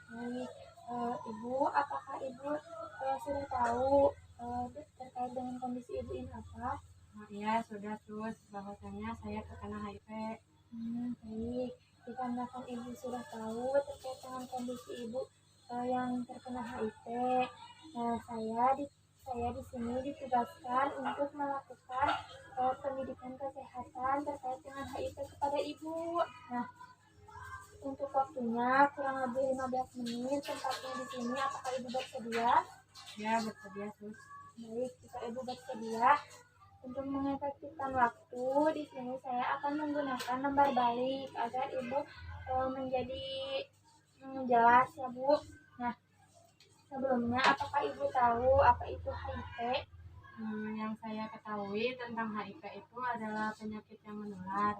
Baik, Ibu, apakah Ibu sudah tahu terkait dengan kondisi Ibu ini apa? Oh iya, sudah terus bahwasanya saya terkena HIV. Baik. Dikarenakan Ibu sudah tahu terkait dengan kondisi Ibu yang terkena HIV, nah saya di sini ditugaskan untuk melakukan pendidikan kesehatan terkait dengan HIV kepada Ibu. Nah, untuk waktunya kurang lebih 15 menit tempatnya di sini. Apakah Ibu bersedia? Ya, bersedia terus. Baik, jika Ibu bersedia, untuk mengefektifkan waktu, di sini saya akan menggunakan lembar balik agar Ibu menjadi jelas ya Bu. Nah, sebelumnya apakah Ibu tahu apa itu HIV? Yang saya ketahui tentang HIV itu adalah penyakit yang menular.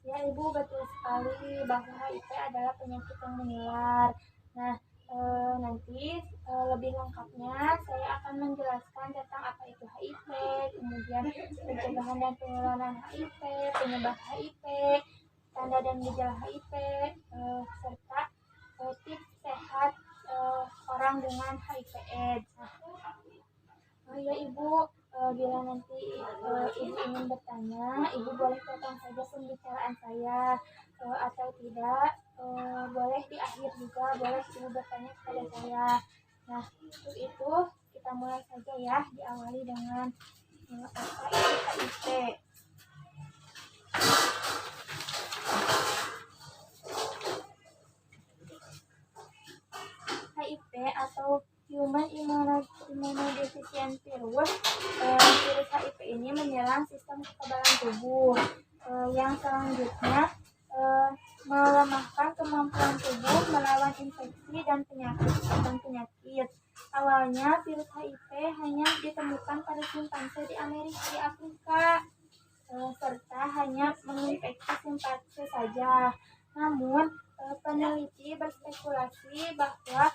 Ya Ibu, betul sekali bahwa HIV adalah penyakit yang menular. Nah, nanti lebih lengkapnya saya akan menjelaskan tentang apa itu HIV, kemudian pencegahan dan penularan HIV, penyebab HIV, tanda dan gejala HIV, serta tips sehat orang dengan HIV/AIDS. Nah, oh iya Ibu, bila nanti Ibu ingin bertanya, Ibu boleh potong saja pembicaraan saya, atau tidak, boleh di akhir juga, boleh Ibu bertanya kepada saya. Nah, untuk itu kita mulai saja ya, diawali dengan apa itu HIV. HIV atau Human Immunodeficiency Virus. Virus HIV ini menyerang sistem kekebalan tubuh, yang selanjutnya melemahkan kemampuan tubuh melawan infeksi dan penyakit. Awalnya virus HIV hanya ditemukan pada simpanse di Afrika, serta hanya menginfeksi simpanse saja. Namun peneliti berspekulasi bahwa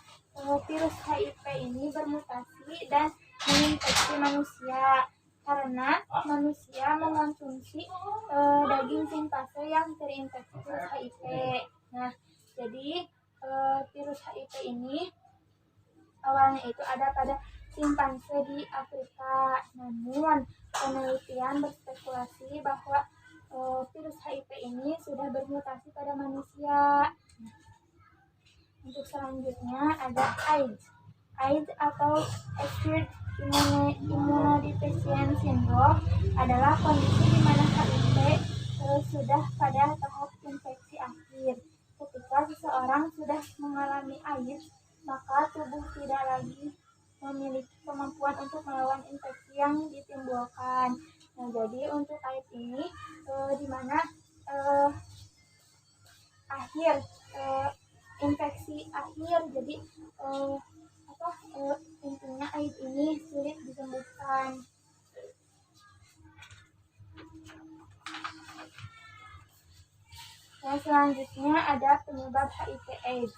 virus HIV ini bermutasi dan menginfeksi manusia karena manusia mengonsumsi daging simpanse yang terinfeksi virus HIV. Nah, jadi virus HIV ini awalnya itu ada pada simpanse di Afrika. Namun penelitian berspekulasi bahwa virus HIV ini sudah bermutasi pada manusia. Untuk selanjutnya ada AIDS. AIDS atau Acute Immunodeficiency Syndrome adalah kondisi di mana HIV sudah pada tahap infeksi akhir. Ketika seseorang sudah mengalami AIDS, maka tubuh tidak lagi memiliki kemampuan untuk melawan infeksi yang ditimbulkan. Nah, jadi untuk AIDS ini di mana akhir infeksi akhir, jadi intinya AIDS ini sulit disembuhkan. Nah, selanjutnya ada penyebab HIV/AIDS.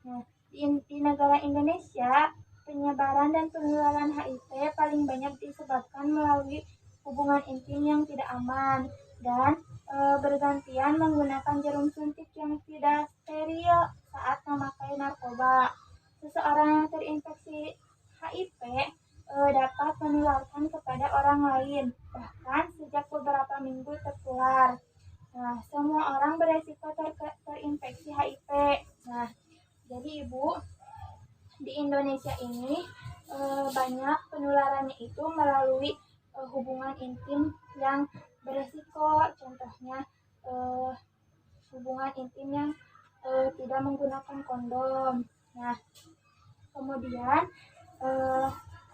Nah, di negara Indonesia, penyebaran dan penularan HIV paling banyak disebabkan melalui hubungan intim yang tidak aman dan bergantian menggunakan jarum suntik yang tidak steril saat memakai narkoba. Seseorang yang terinfeksi HIV dapat menularkan kepada orang lain, bahkan sejak beberapa minggu tertular. Nah, semua orang beresiko terinfeksi HIV. Nah, jadi Ibu, di Indonesia ini banyak penularannya itu melalui hubungan intim yang beresiko. Contohnya hubungan intim yang tidak menggunakan kondom. Nah, kemudian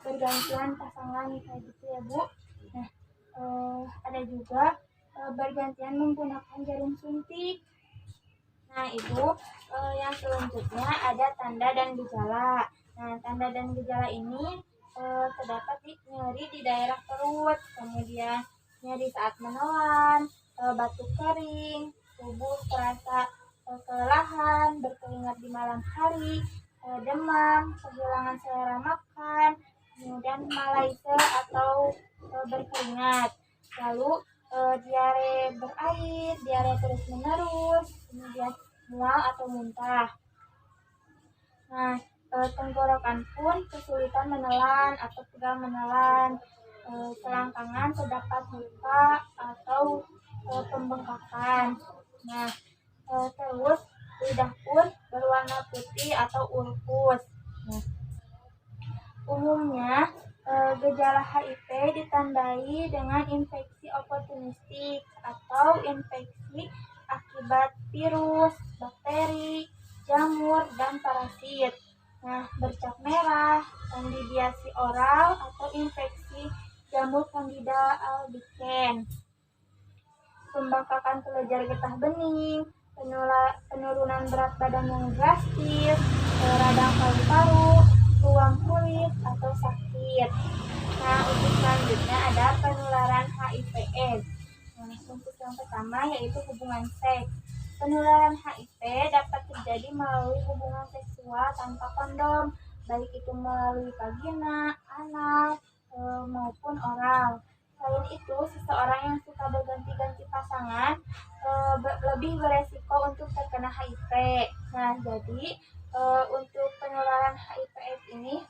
bergantian pasangan kayak gitu ya Bu. Nah, ada juga bergantian menggunakan jarum suntik. Nah, Ibu, yang selanjutnya ada tanda dan gejala. Nah, tanda dan gejala ini terdapat di nyeri di daerah perut, kemudian nyeri saat menelan, batuk kering, tubuh terasa kelelahan, berkeringat di malam hari, demam, kehilangan selera makan, kemudian malaise atau berkeringat. Lalu diare berair, diare terus menerus, kemudian mual atau muntah. Nah, tenggorokan pun kesulitan menelan atau pegal menelan. Selangkangan terdapat luka atau pembengkakan. Nah, terus lidah pun berwarna putih atau ulkus. Nah, umumnya gejala HIV ditandai dengan infeksi oportunistik atau infeksi akibat virus, bakteri, jamur, dan parasit. Nah, bercak merah, kandidiasi oral atau infeksi jamur Candida albicans, pembengkakan kelenjar getah bening, penurunan berat badan yang drastis, radang paru-paru, ruam kulit, atau sakit. Nah, untuk selanjutnya ada penularan HIV/AIDS. Nah, untuk yang pertama yaitu hubungan seks. Penularan HIV dapat terjadi melalui hubungan seksual tanpa kondom, baik itu melalui vagina, anal, maupun oral. Selain itu, seseorang yang suka berganti-ganti pasangan lebih beresiko untuk terkena HIV. Nah, jadi untuk penularan HIV/AIDS ini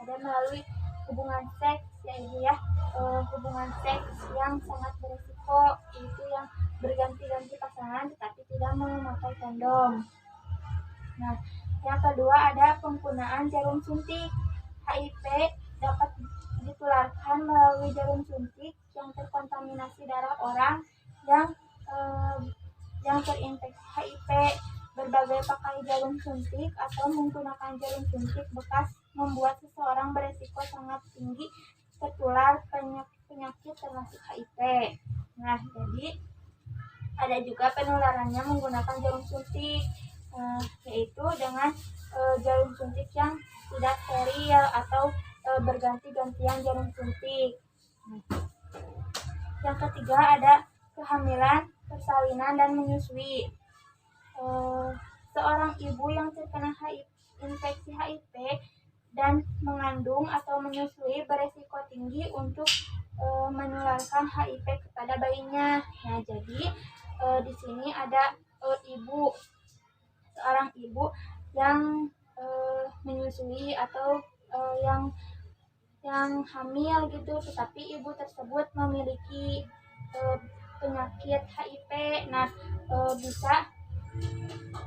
ada melalui hubungan seks ya ibu ya. Hubungan seks yang sangat beresiko itu yang berganti-ganti pasangan tetapi tidak memakai kondom. Nah, yang kedua ada penggunaan jarum suntik. HIV dapat ditularkan melalui jarum suntik yang terkontaminasi darah orang yang terinfeksi HIV. Berbagai pakai jarum suntik atau menggunakan jarum suntik bekas membuat seseorang beresiko sangat tinggi tertular penyakit termasuk HIV. Nah, jadi ada juga penularannya menggunakan jarum suntik, yaitu dengan jarum suntik yang tidak steril atau berganti-gantian jarum suntik. Yang ketiga ada kehamilan, persalinan, dan menyusui. Seorang ibu yang terkena infeksi HIV dan mengandung atau menyusui beresiko tinggi untuk menularkan HIV kepada bayinya. Nah, jadi di sini ada seorang ibu yang menyusui atau yang hamil gitu, tetapi ibu tersebut memiliki penyakit HIV. Nah, bisa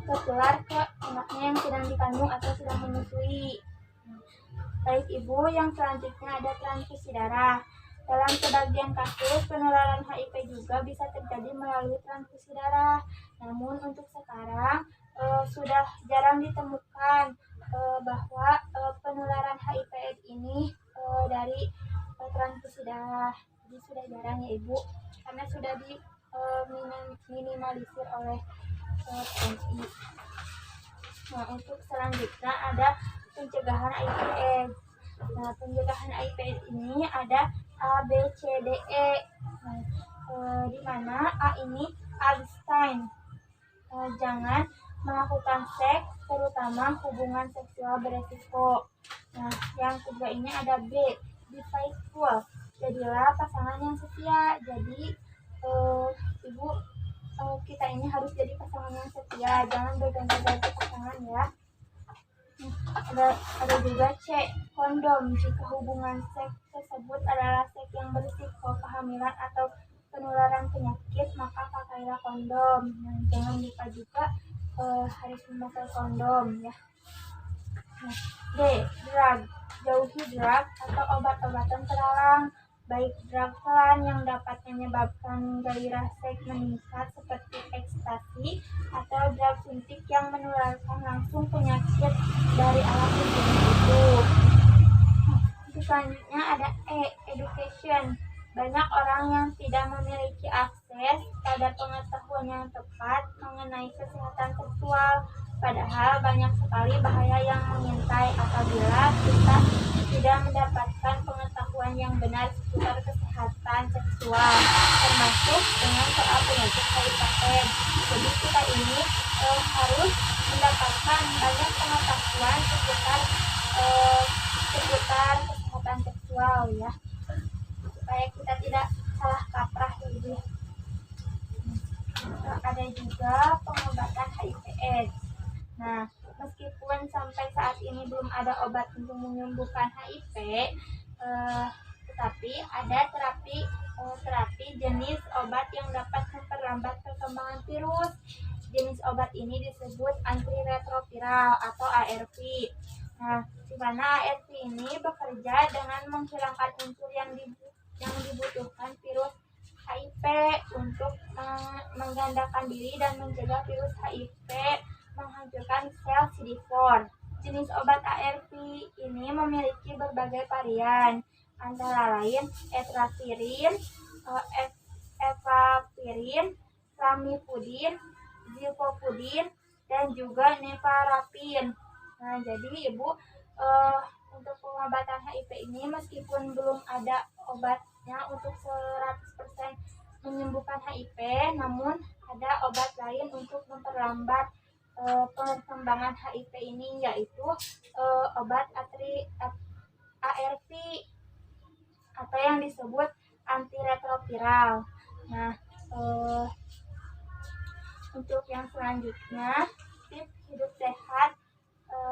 tertular ke anaknya yang sedang dikandung atau sedang menyusui. Baik ibu, yang selanjutnya ada transfusi darah. Dalam sebagian kasus, penularan HIV juga bisa terjadi melalui transfusi darah. Namun untuk sekarang sudah jarang ditemukan bahwa penularan HIV/AIDS ini dari transfusi darah. Jadi sudah jarang ya ibu, karena sudah diminimalisir oleh TNI. Nah, untuk selanjutnya ada pencegahan HIV/AIDS. Nah, pencegahan HIV/AIDS ini ada A, B, C, D, E. Nah, di mana A ini abstain, jangan melakukan seks, terutama hubungan seksual beresiko. Nah, yang kedua ini ada B, be faithful, jadilah pasangan yang setia. Jadi ibu, kita ini harus jadi pasangan yang setia, jangan berganti-ganti pasangan ya. Ada juga C, kondom. Jika hubungan seks tersebut adalah seks yang berisiko kehamilan atau penularan penyakit, maka pakailah kondom. Nah, jangan lupa juga harus memakai kondom ya. Nah, D, drug. Jauhi drug atau obat-obatan terlarang, baik drug pelan yang dapat menyebabkan gairah seks meningkat seperti ekstasi, atau drug suntik yang menularkan langsung penyakit dari alat suntik itu. Selanjutnya ada E, education. Banyak orang yang tidak memiliki akses pada pengetahuan yang tepat mengenai kesehatan seksual, padahal banyak sekali bahaya yang mengintai apabila kita tidak mendapatkan pengetahuan yang benar seputar kesehatan seksual, termasuk dengan soal penyakit HIV/AIDS. Jadi kita ini harus mendapatkan banyak pengetahuan seputar kesehatan seksual ya, supaya kita tidak salah kaprah gitu. Ada juga pengobatan HIV/AIDS. Nah, meskipun sampai saat ini belum ada obat untuk menyembuhkan HIV, tetapi ada terapi jenis obat yang dapat memperlambat perkembangan virus. Jenis obat ini disebut antiretroviral atau ARV. Nah, di mana ARV ini bekerja dengan menghilangkan unsur yang dibutuhkan virus HIV untuk menggandakan diri dan mencegah virus HIV menghancurkan sel CD4. Jenis obat ARV ini memiliki berbagai varian, antara lain etravirin, efavirin, lamivudin, zilfovudin, dan juga nevarapin. Nah, jadi Ibu, untuk pengobatan HIV ini meskipun belum ada obatnya untuk 100% menyembuhkan HIV, namun ada obat lain untuk memperlambat perkembangan HIV ini, yaitu obat ARV atau yang disebut antiretroviral. Nah, untuk yang selanjutnya, tips hidup sehat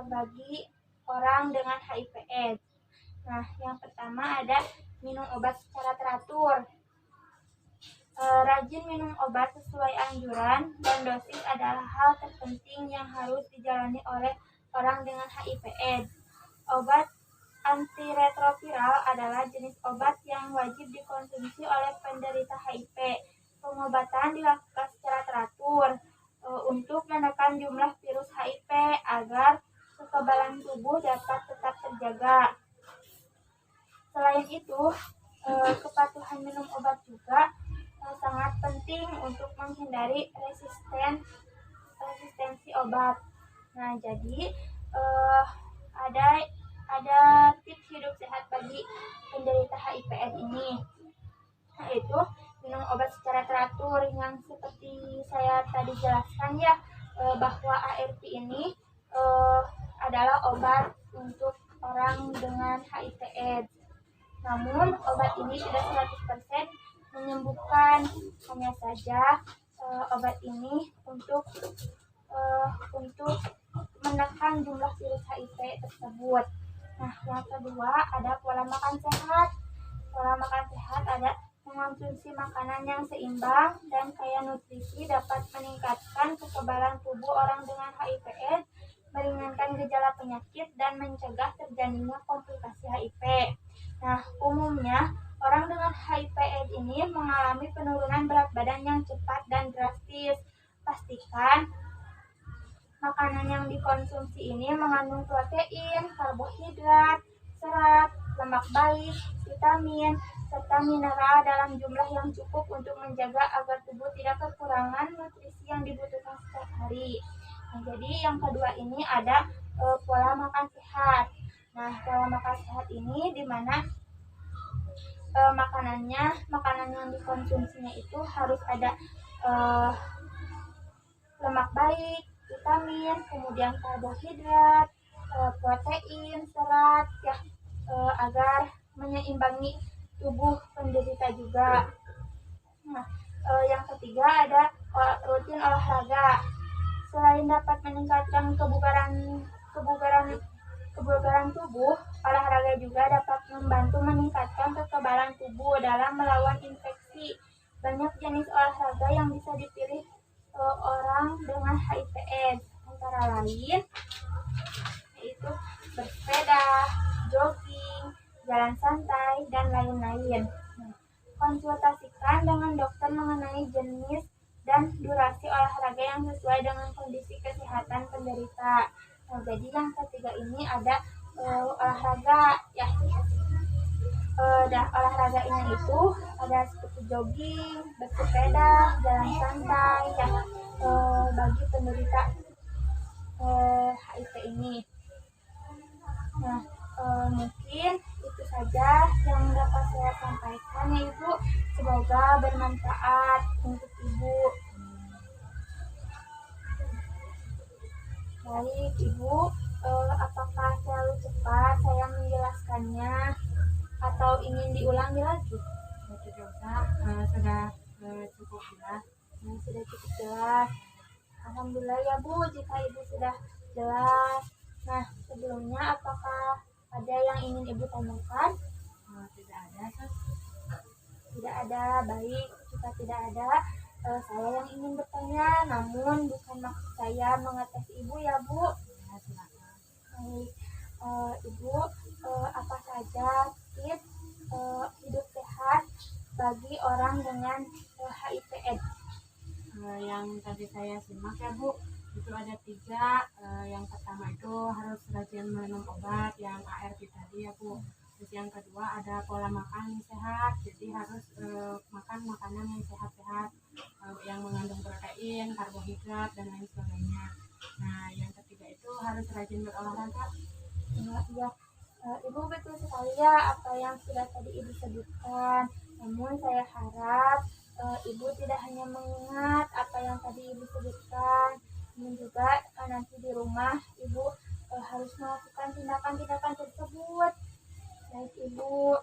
bagi orang dengan HIV/AIDS. Nah, yang pertama ada minum obat secara teratur. Rajin minum obat sesuai anjuran dan dosis adalah hal terpenting yang harus dijalani oleh orang dengan HIV/AIDS. Obat antiretroviral adalah jenis obat yang wajib dikonsumsi oleh penderita HIV. Pengobatan dilakukan secara teratur untuk menekan jumlah virus HIV agar kekebalan tubuh dapat tetap terjaga. Selain itu, kepatuhan minum obat juga sangat penting untuk menghindari resistensi obat. Nah, jadi ada tips hidup sehat bagi penderita HIV/AIDS ini, yaitu minum obat secara teratur, yang seperti saya tadi jelaskan ya, bahwa ARV ini adalah obat untuk orang dengan HIV/AIDS. Namun obat ini tidak 100% menyembuhkan, hanya saja obat ini untuk menekan jumlah virus HIV tersebut. Nah, yang kedua ada pola makan sehat. Pola makan sehat ada mengonsumsi makanan yang seimbang dan kaya nutrisi dapat meningkatkan kekebalan tubuh orang dengan HIV/AIDS, meringankan gejala penyakit, dan mencegah terjadinya komplikasi HIV. Nah, umumnya orang dengan HIV/AIDS ini mengalami penurunan berat badan yang cepat dan drastis. Pastikan makanan yang dikonsumsi ini mengandung protein, karbohidrat, serat, lemak baik, vitamin, serta mineral dalam jumlah yang cukup untuk menjaga agar tubuh tidak kekurangan nutrisi yang dibutuhkan setiap hari. Nah, jadi yang kedua ini ada pola makan sehat. Nah, pola makan sehat ini di mana makanan yang dikonsumsinya itu harus ada lemak baik, vitamin, kemudian karbohidrat, protein, serat, ya, agar menyeimbangi tubuh penderita juga. Nah, yang ketiga ada rutin olahraga. Selain dapat meningkatkan kebugaran tubuh, olahraga juga dapat membantu meningkatkan kekebalan tubuh dalam melawan infeksi. Banyak jenis olahraga yang bisa dipilih orang dengan HIV/AIDS, antara lain yaitu bersepeda, jogging, jalan santai, dan lain-lain. Konsultasikan dengan dokter mengenai jenis dan durasi olahraga yang sesuai dengan kondisi kesehatan penderita. Nah, jadi yang ketiga ini ada olahraga, ya. Olahraga ini itu ada seperti jogging, bersepeda, jalan santai, ya, bagi penderita HIV ini. Nah, mungkin itu saja yang dapat saya sampaikan ya Ibu. Semoga bermanfaat untuk Ibu. Baik Ibu, apakah terlalu cepat saya menjelaskannya atau ingin diulangi lagi? Tidak usah, sudah cukup jelas. Sudah cukup jelas. Alhamdulillah ya Bu, jika Ibu sudah jelas. Nah, sebelumnya apakah ada yang ingin Ibu tanyakan? Tidak ada, Sus. Tidak ada, baik. Jika tidak ada, saya yang ingin bertanya, namun bukan maksud saya mengetes Ibu ya, Bu. Ya, silakan. Baik, Ibu, apa saja tips hidup sehat bagi orang dengan HIV/AIDS? Yang tadi saya simak ya Bu, itu ada 3. Yang pertama itu harus rajin minum obat yang ARV tadi ya Bu. Terus yang kedua ada pola makan yang sehat, jadi harus makan makanan yang sehat-sehat, yang mengandung protein, karbohidrat dan lain sebagainya. Nah yang ketiga itu harus rajin berolahraga. Ya, Ibu betul sekali ya apa yang sudah tadi Ibu sebutkan. Namun saya harap Ibu tidak hanya mengingat apa yang tadi Ibu sebutkan, namun juga nanti di rumah Ibu harus melakukan tindakan-tindakan tersebut. Baik Ibu,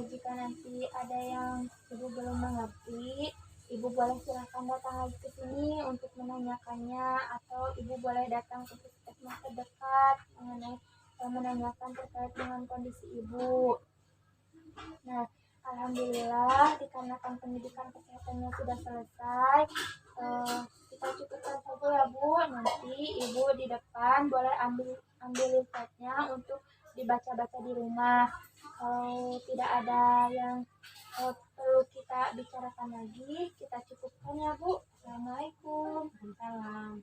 jika nanti ada yang Ibu belum mengerti, Ibu boleh silakan datang lagi ke sini untuk menanyakannya, atau Ibu boleh datang ke puskesmas terdekat menanyakan terkait dengan kondisi Ibu. Nah, alhamdulillah dikarenakan pendidikan kesehatannya sudah selesai, kita cukupkan saja ya Bu. Nanti Ibu di depan boleh ambil listatnya untuk dibaca-baca di rumah. Kalau tidak ada yang perlu kita bicarakan lagi, kita cukupkan ya Bu. Assalamualaikum. Waalaikumsalam.